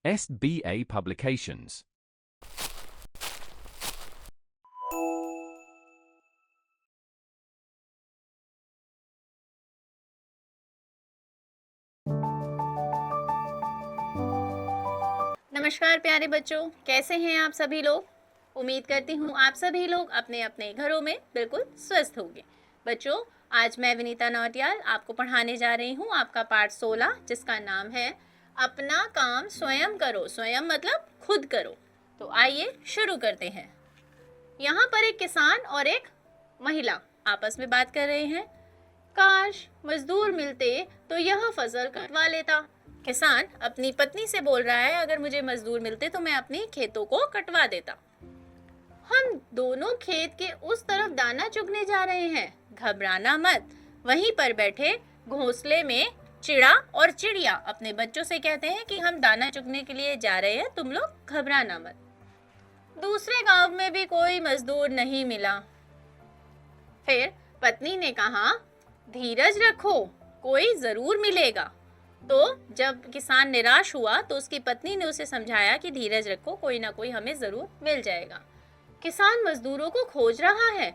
SBA Publications. नमस्कार प्यारे बच्चों, कैसे हैं आप सभी लोग। उम्मीद करती हूँ आप सभी लोग अपने अपने घरों में बिल्कुल स्वस्थ होंगे। बच्चों, आज मैं विनीता नौटियाल आपको पढ़ाने जा रही हूँ आपका पाठ 16, जिसका नाम है अपना काम स्वयं करो। स्वयं मतलब खुद करो। तो आइए शुरू करते हैं। यहाँ पर एक किसान और एक महिला आपस में बात कर रहे हैं। काश मजदूर मिलते तो यह फसल कटवा लेता। किसान अपनी पत्नी से बोल रहा है, अगर मुझे मजदूर मिलते तो मैं अपनी खेतों को कटवा देता। हम दोनों खेत के उस तरफ दाना चुगने जा रहे हैं, घबराना मत। वहीं पर बैठे घोंसले में चिड़ा और चिड़िया अपने बच्चों से कहते हैं कि हम दाना चुगने के लिए जा रहे हैं, तुम लोग घबराना मत। दूसरे गांव में भी कोई मजदूर नहीं मिला। फिर पत्नी ने कहा, धीरज रखो, कोई जरूर मिलेगा। तो जब किसान निराश हुआ तो उसकी पत्नी ने उसे समझाया कि धीरज रखो, कोई ना कोई हमें जरूर मिल जाएगा। किसान मजदूरों को खोज रहा है,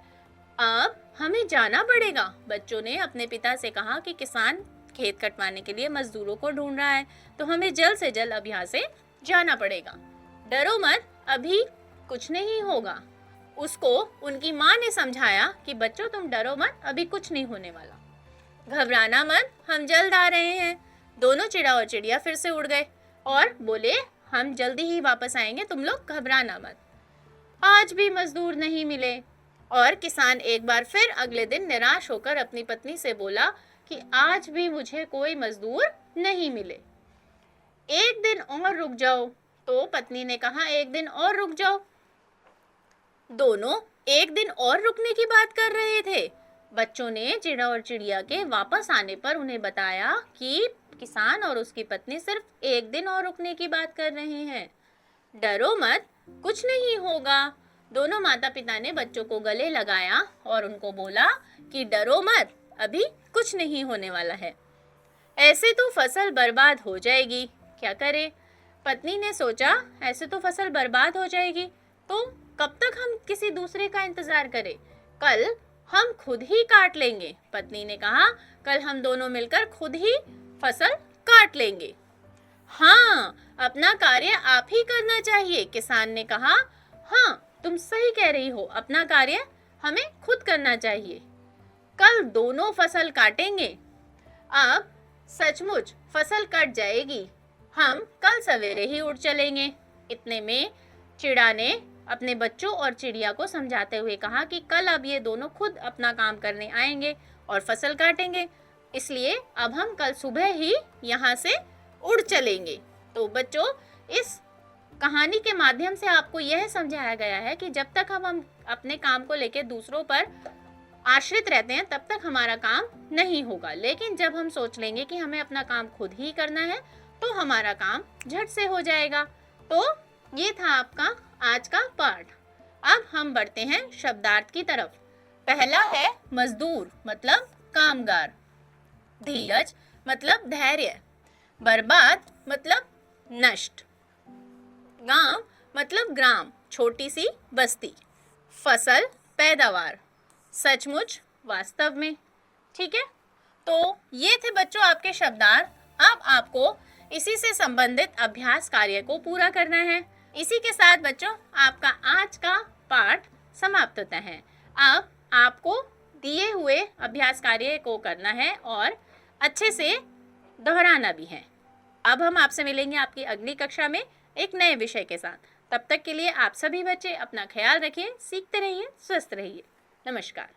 अब हमें जाना पड़ेगा। बच्चों ने अपने पिता से कहा कि किसान खेत कटवाने के लिए मजदूरों को ढूंढ रहा है, तो हमें जल्द से जल्द अब यहाँ से जाना पड़ेगा। डरो मत, अभी कुछ नहीं होगा। उसको उनकी माँ ने समझाया कि बच्चों तुम डरो मत, अभी कुछ नहीं होने वाला। घबराना मत, हम जल्द आ रहे हैं। दोनों चिड़ा और चिड़िया फिर से उड़ गए और बोले, हम जल्दी ही वापस आएंगे, तुम लोग घबराना मत। आज भी मजदूर नहीं मिले और किसान एक बार फिर अगले दिन निराश होकर अपनी पत्नी से बोला कि आज भी मुझे कोई मजदूर नहीं मिले। एक दिन और रुक जाओ। तो पत्नी ने कहा, एक दिन और रुक जाओ। दोनों एक दिन और रुकने की बात कर रहे थे। बच्चों ने चिड़ा और चिड़िया के वापस आने पर उन्हें बताया कि किसान और उसकी पत्नी सिर्फ एक दिन और रुकने की बात कर रहे हैं। डरो मत, कुछ नहीं होगा। दोनों माता पिता ने बच्चों को गले लगाया और उनको बोला कि डरो मत, अभी कुछ नहीं होने वाला है। ऐसे तो फसल बर्बाद हो जाएगी, क्या करें। पत्नी ने सोचा, ऐसे तो फसल बर्बाद हो जाएगी तो कब तक हम किसी दूसरे का इंतजार करें, कल हम खुद ही काट लेंगे। पत्नी ने कहा, कल हम दोनों मिलकर खुद ही फसल काट लेंगे। हाँ, अपना कार्य आप ही करना चाहिए। किसान ने कहा, हाँ तुम सही कह रही हो, अपना कार्य हमें खुद करना चाहिए। कल दोनों फसल काटेंगे। अब सचमुच फसल कट जाएगी, हम कल सवेरे ही उठ चलेंगे। इतने में चिड़ा ने अपने बच्चों और चिड़िया को समझाते हुए कहा कि कल अब ये दोनों खुद अपना काम करने आएंगे और फसल काटेंगे, इसलिए अब हम कल सुबह ही यहाँ से उड़ चलेंगे। तो बच्चों, इस कहानी के माध्यम से आपको यह समझाया गया है कि जब तक हम अपने काम को लेकर दूसरों पर आश्रित रहते हैं तब तक हमारा काम नहीं होगा, लेकिन जब हम सोच लेंगे कि हमें अपना काम खुद ही करना है तो हमारा काम झट से हो जाएगा। तो ये था आपका आज का पाठ। अब हम बढ़ते हैं शब्दार्थ की तरफ। पहला है मजदूर मतलब कामगार, धीरज मतलब धैर्य, बर्बाद मतलब नष्ट, गांव मतलब ग्राम छोटी सी बस्ती, फसल पैदावार, सचमुच वास्तव में। ठीक है, तो ये थे बच्चों आपके शब्दार्थ। अब आपको इसी से संबंधित अभ्यास कार्य को पूरा करना है। इसी के साथ बच्चों आपका आज का पाठ समाप्त होता है। अब आपको दिए हुए अभ्यास कार्य को करना है और अच्छे से दोहराना भी है। अब हम आपसे मिलेंगे आपकी अगली कक्षा में एक नए विषय के साथ। तब तक के लिए आप सभी बच्चे अपना ख्याल रखिए, सीखते रहिए, स्वस्थ रहिए। नमस्कार।